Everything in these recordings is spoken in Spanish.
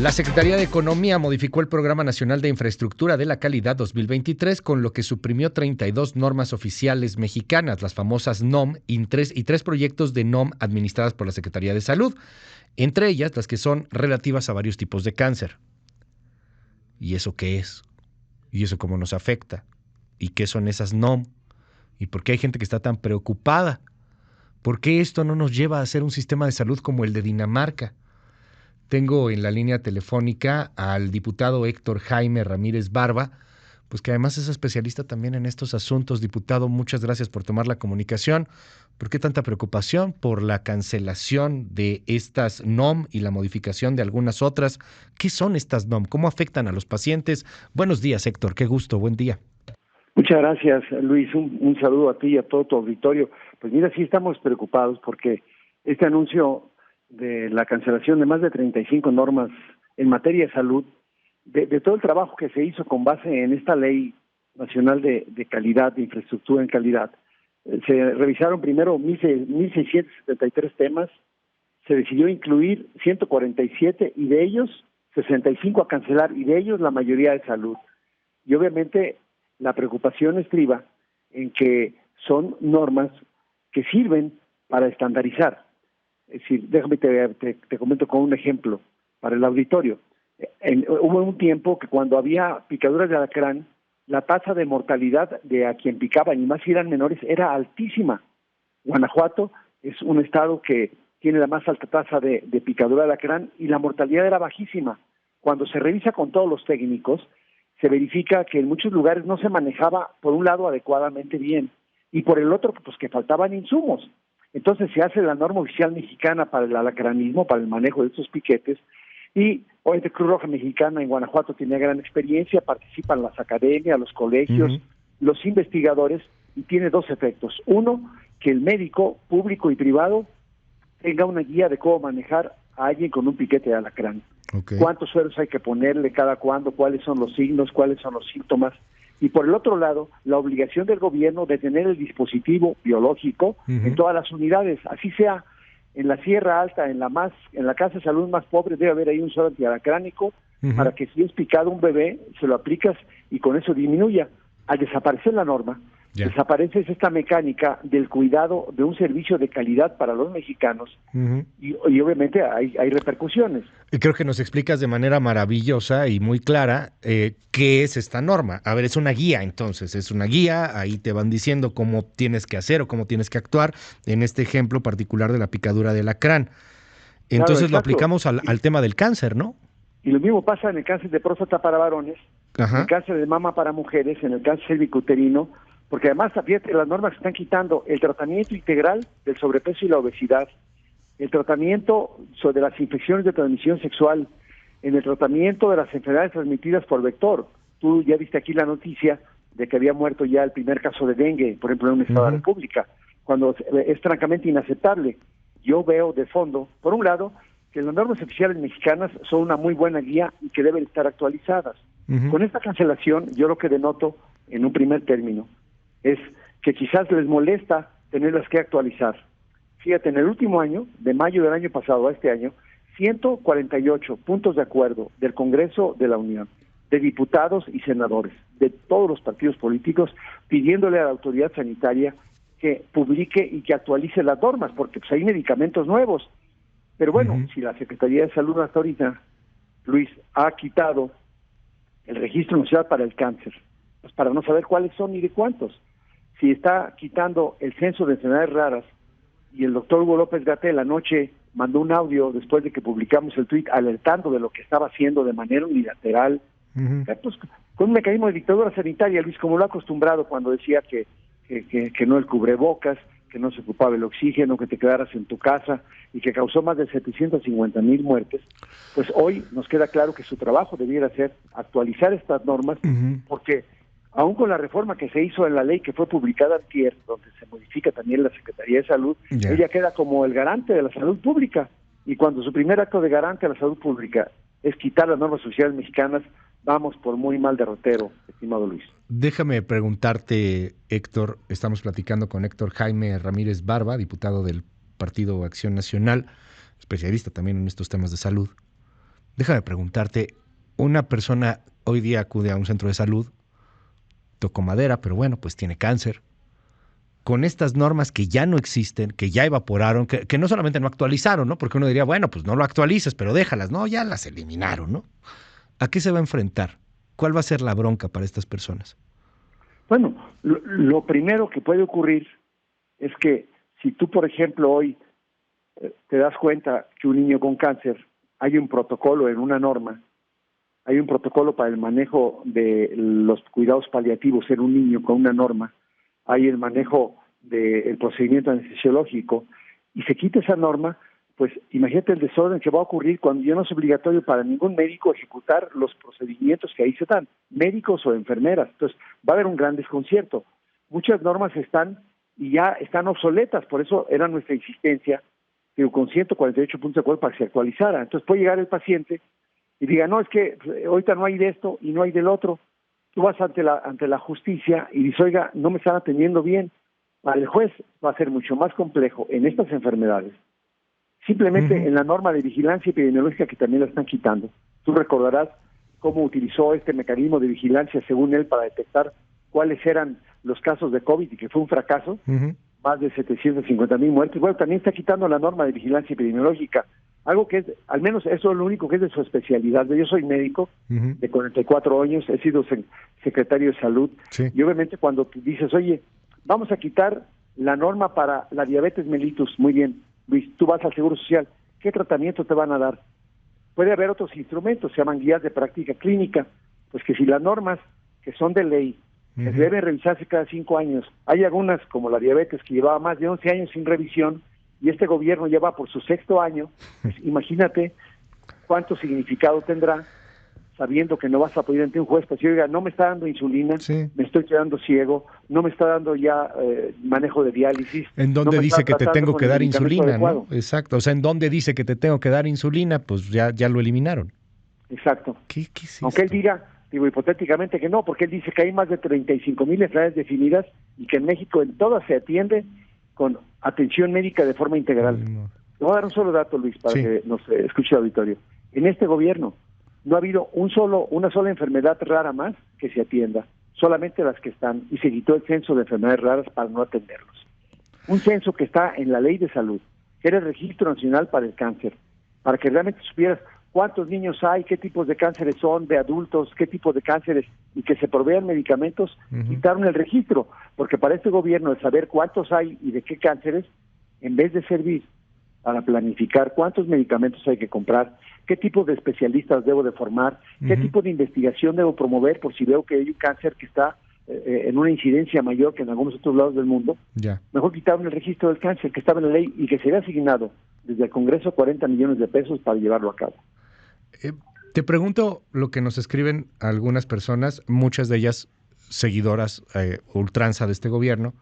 La Secretaría de Economía modificó el Programa Nacional de Infraestructura de la Calidad 2023, con lo que suprimió 32 normas oficiales mexicanas, las famosas NOM, y tres proyectos de NOM administradas por la Secretaría de Salud, entre ellas las que son relativas a varios tipos de cáncer. ¿Y eso qué es? ¿Y eso cómo nos afecta? ¿Y qué son esas NOM? ¿Y por qué hay gente que está tan preocupada? ¿Por qué esto no nos lleva a hacer un sistema de salud como el de Dinamarca? Tengo en la línea telefónica al diputado Héctor Jaime Ramírez Barba, pues que además es especialista también en estos asuntos. Diputado, muchas gracias por tomar la comunicación. ¿Por qué tanta preocupación por la cancelación de estas NOM y la modificación de algunas otras? ¿Qué son estas NOM? ¿Cómo afectan a los pacientes? Buenos días, Héctor. Qué gusto. Buen día. Muchas gracias, Luis. Un saludo a ti y a todo tu auditorio. Pues mira, sí estamos preocupados porque este anuncio de la cancelación de más de 35 normas en materia de salud, de todo el trabajo que se hizo con base en esta ley nacional de calidad, de infraestructura en calidad. Se revisaron primero 1,673 temas, se decidió incluir 147 y de ellos 65 a cancelar, y de ellos la mayoría de salud. Y obviamente la preocupación estriba en que son normas que sirven para estandarizar. Es decir, déjame te comento con un ejemplo para el auditorio. Hubo un tiempo que cuando había picaduras de alacrán, la tasa de mortalidad de a quien picaban, y más si eran menores, era altísima. Guanajuato es un estado que tiene la más alta tasa de picadura de alacrán y la mortalidad era bajísima. Cuando se revisa con todos los técnicos, se verifica que en muchos lugares no se manejaba, por un lado, adecuadamente bien, y por el otro, pues que faltaban insumos. Entonces se hace la norma oficial mexicana para el alacranismo, para el manejo de estos piquetes, y hoy de Cruz Roja Mexicana en Guanajuato tiene gran experiencia, participan las academias, los colegios, los investigadores, y tiene dos efectos. Uno, que el médico público y privado tenga una guía de cómo manejar a alguien con un piquete de alacrán. Okay. Cuántos sueros hay que ponerle, cada cuándo, cuáles son los signos, cuáles son los síntomas. Y por el otro lado, la obligación del gobierno de tener el dispositivo biológico en todas las unidades, así sea en la Sierra Alta, en la casa de salud más pobre, debe haber ahí un suero antialacránico para que si es picado un bebé, se lo aplicas y con eso disminuya. Al desaparecer la norma, desaparece esta mecánica del cuidado de un servicio de calidad para los mexicanos y obviamente hay repercusiones. Y creo que nos explicas de manera maravillosa y muy clara qué es esta norma. A ver, es una guía entonces, es una guía, ahí te van diciendo cómo tienes que hacer o cómo tienes que actuar en este ejemplo particular de la picadura de alacrán. Entonces claro, lo aplicamos al tema del cáncer, ¿no? Y lo mismo pasa en el cáncer de próstata para varones, en el cáncer de mama para mujeres, en el cáncer cervicuterino, porque además, fíjate, las normas están quitando el tratamiento integral del sobrepeso y la obesidad, el tratamiento sobre las infecciones de transmisión sexual, en el tratamiento de las enfermedades transmitidas por vector. Tú ya viste aquí la noticia de que había muerto ya el primer caso de dengue, por ejemplo, en un estado de la República, cuando es francamente inaceptable. Yo veo de fondo, por un lado, que las normas oficiales mexicanas son una muy buena guía y que deben estar actualizadas. Con esta cancelación, yo lo que denoto, en un primer término, es que quizás les molesta tenerlas que actualizar. Fíjate, en el último año, de mayo del año pasado a este año, 148 puntos de acuerdo del Congreso de la Unión, de diputados y senadores, de todos los partidos políticos, pidiéndole a la autoridad sanitaria que publique y que actualice las normas, porque pues hay medicamentos nuevos. Pero bueno, si la Secretaría de Salud hasta ahorita, Luis, ha quitado el Registro Nacional para el Cáncer, pues para no saber cuáles son ni de cuántos. Si está quitando el censo de enfermedades raras, y el doctor Hugo López-Gatell anoche mandó un audio después de que publicamos el tuit alertando de lo que estaba haciendo de manera unilateral, pues, con un mecanismo de dictadura sanitaria, Luis, como lo ha acostumbrado cuando decía que no el cubrebocas, que no se ocupaba el oxígeno, que te quedaras en tu casa y que causó más de 750,000 muertes, pues hoy nos queda claro que su trabajo debiera ser actualizar estas normas, porque aún con la reforma que se hizo en la ley que fue publicada antier, donde se modifica también la Secretaría de Salud, ella queda como el garante de la salud pública, y cuando su primer acto de garante de la salud pública es quitar las normas sociales mexicanas, vamos por muy mal derrotero, estimado Luis. Déjame preguntarte, Héctor, estamos platicando con Héctor Jaime Ramírez Barba, diputado del Partido Acción Nacional, especialista también en estos temas de salud. Déjame preguntarte, una persona hoy día acude a un centro de salud, tocó madera, pero bueno, pues tiene cáncer. Con estas normas que ya no existen, que ya evaporaron, que no solamente no actualizaron, ¿no? Porque uno diría, bueno, pues no lo actualices, pero déjalas. No, ya las eliminaron, ¿no? ¿A qué se va a enfrentar? ¿Cuál va a ser la bronca para estas personas? Bueno, lo primero que puede ocurrir es que si tú, por ejemplo, hoy te das cuenta que un niño con cáncer, hay un protocolo en una norma, hay un protocolo para el manejo de los cuidados paliativos en un niño con una norma, hay el manejo del procedimiento anestesiológico, y se quita esa norma, pues imagínate el desorden que va a ocurrir cuando ya no es obligatorio para ningún médico ejecutar los procedimientos que ahí se dan, médicos o enfermeras. Entonces va a haber un gran desconcierto. Muchas normas están y ya están obsoletas, por eso era nuestra insistencia con 148 puntos de acuerdo para que se actualizara. Entonces puede llegar el paciente y diga, no, es que ahorita no hay de esto y no hay del otro. Tú vas ante la justicia y dices, oiga, no me están atendiendo bien. Para el juez va a ser mucho más complejo en estas enfermedades. Simplemente en la norma de vigilancia epidemiológica que también la están quitando. Tú recordarás cómo utilizó este mecanismo de vigilancia, según él, para detectar cuáles eran los casos de COVID y que fue un fracaso. Más de 750,000 muertes. Bueno, también está quitando la norma de vigilancia epidemiológica, algo que es, al menos eso es lo único que es de su especialidad. Yo soy médico de 44 años, he sido secretario de salud, y obviamente cuando tú dices, oye, vamos a quitar la norma para la diabetes mellitus, muy bien, Luis, tú vas al Seguro Social, ¿qué tratamiento te van a dar? Puede haber otros instrumentos, se llaman guías de práctica clínica, pues que si las normas que son de ley que deben revisarse cada 5 años. Hay algunas, como la diabetes, que llevaba más de 11 años sin revisión, y este gobierno lleva por su 6º año. Pues imagínate cuánto significado tendrá, sabiendo que no vas a poder ante un juez, pues si oiga, no me está dando insulina, me estoy quedando ciego, no me está dando ya manejo de diálisis. ¿En dónde dice que te tengo que dar insulina, no? Exacto, o sea, ¿en dónde dice que te tengo que dar insulina? Pues ya lo eliminaron. Exacto. ¿Qué es Aunque esto? él diga, digo hipotéticamente que no, porque él dice que hay más de 35,000 enfermedades definidas y que en México en todas se atiende con atención médica de forma integral. Te voy a dar un solo dato, Luis, para que nos escuche el auditorio. En este gobierno no ha habido una sola enfermedad rara más que se atienda, solamente las que están, y se quitó el censo de enfermedades raras para no atenderlos. Un censo que está en la Ley de Salud, que era el Registro Nacional para el Cáncer, para que realmente supieras cuántos niños hay, qué tipos de cánceres son, de adultos, qué tipos de cánceres, y que se provean medicamentos. Quitaron el registro, porque para este gobierno el saber cuántos hay y de qué cánceres, en vez de servir para planificar cuántos medicamentos hay que comprar, qué tipo de especialistas debo de formar, qué tipo de investigación debo promover por si veo que hay un cáncer que está en una incidencia mayor que en algunos otros lados del mundo, mejor quitaron el registro del cáncer que estaba en la ley y que sería asignado desde el Congreso 40 millones de pesos para llevarlo a cabo. Te pregunto lo que nos escriben algunas personas, muchas de ellas seguidoras ultranza de este gobierno,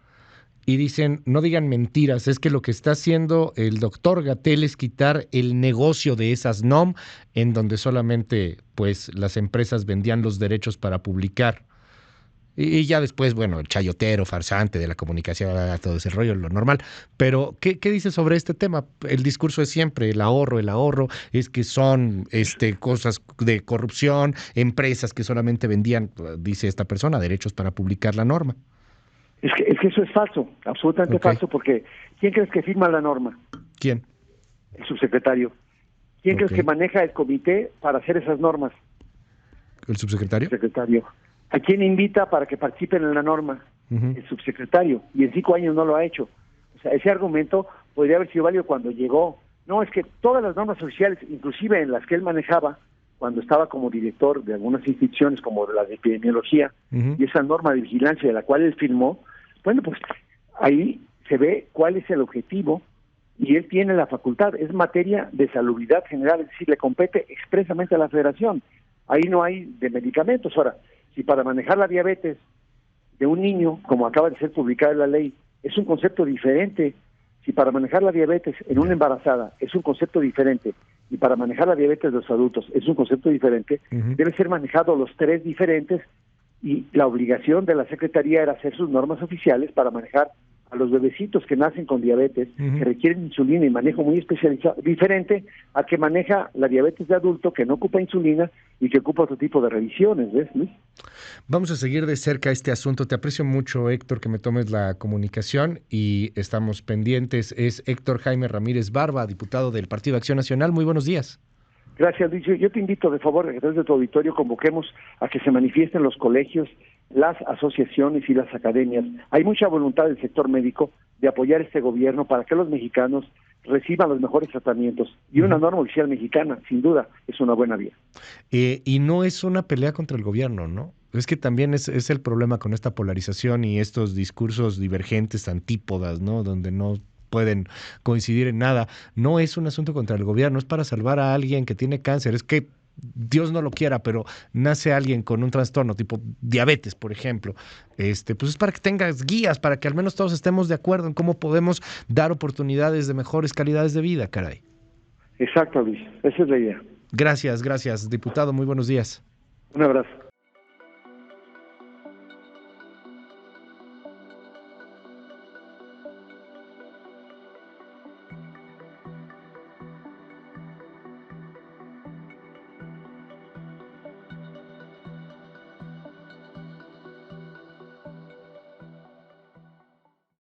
y dicen, no digan mentiras, es que lo que está haciendo el doctor-Gatell es quitar el negocio de esas NOM, en donde solamente pues las empresas vendían los derechos para publicar. Y ya después, bueno, el chayotero, farsante de la comunicación, todo ese rollo, lo normal. Pero, ¿qué dice sobre este tema? El discurso es siempre el ahorro, es que son cosas de corrupción, empresas que solamente vendían, dice esta persona, derechos para publicar la norma. Es que eso es falso, absolutamente falso, porque ¿quién crees que firma la norma? ¿Quién? El subsecretario. ¿Quién crees que maneja el comité para hacer esas normas? ¿El subsecretario? El secretario. ¿A quién invita para que participen en la norma? El subsecretario, y en 5 años no lo ha hecho. O sea, ese argumento podría haber sido válido cuando llegó. No, es que todas las normas oficiales, inclusive en las que él manejaba, cuando estaba como director de algunas instituciones como de la de epidemiología, y esa norma de vigilancia de la cual él firmó, bueno, pues ahí se ve cuál es el objetivo, y él tiene la facultad, es materia de salubridad general, es decir, le compete expresamente a la federación. Ahí no hay de medicamentos. Ahora, si para manejar la diabetes de un niño, como acaba de ser publicada en la ley, es un concepto diferente, si para manejar la diabetes en una embarazada es un concepto diferente, y para manejar la diabetes de los adultos es un concepto diferente, debe ser manejado los 3 diferentes, y la obligación de la Secretaría era hacer sus normas oficiales para manejar a los bebecitos que nacen con diabetes, que requieren insulina y manejo muy especializado, diferente a que maneja la diabetes de adulto que no ocupa insulina y que ocupa otro tipo de revisiones, ¿ves, Luis? Vamos a seguir de cerca este asunto. Te aprecio mucho, Héctor, que me tomes la comunicación y estamos pendientes. Es Héctor Jaime Ramírez Barba, diputado del Partido Acción Nacional. Muy buenos días. Gracias, Luis. Yo te invito, de favor, a través de tu auditorio, convoquemos a que se manifiesten los colegios, las asociaciones y las academias. Hay mucha voluntad del sector médico de apoyar este gobierno para que los mexicanos reciban los mejores tratamientos. Y una norma oficial mexicana, sin duda, es una buena vía. Y no es una pelea contra el gobierno, ¿no? Es que también es el problema con esta polarización y estos discursos divergentes, antípodas, ¿no? Donde no pueden coincidir en nada. No es un asunto contra el gobierno, es para salvar a alguien que tiene cáncer. Es que Dios no lo quiera, pero nace alguien con un trastorno tipo diabetes, por ejemplo. Pues es para que tengas guías, para que al menos todos estemos de acuerdo en cómo podemos dar oportunidades de mejores calidades de vida, caray. Exacto, Luis. Esa es la idea. Gracias, diputado. Muy buenos días. Un abrazo.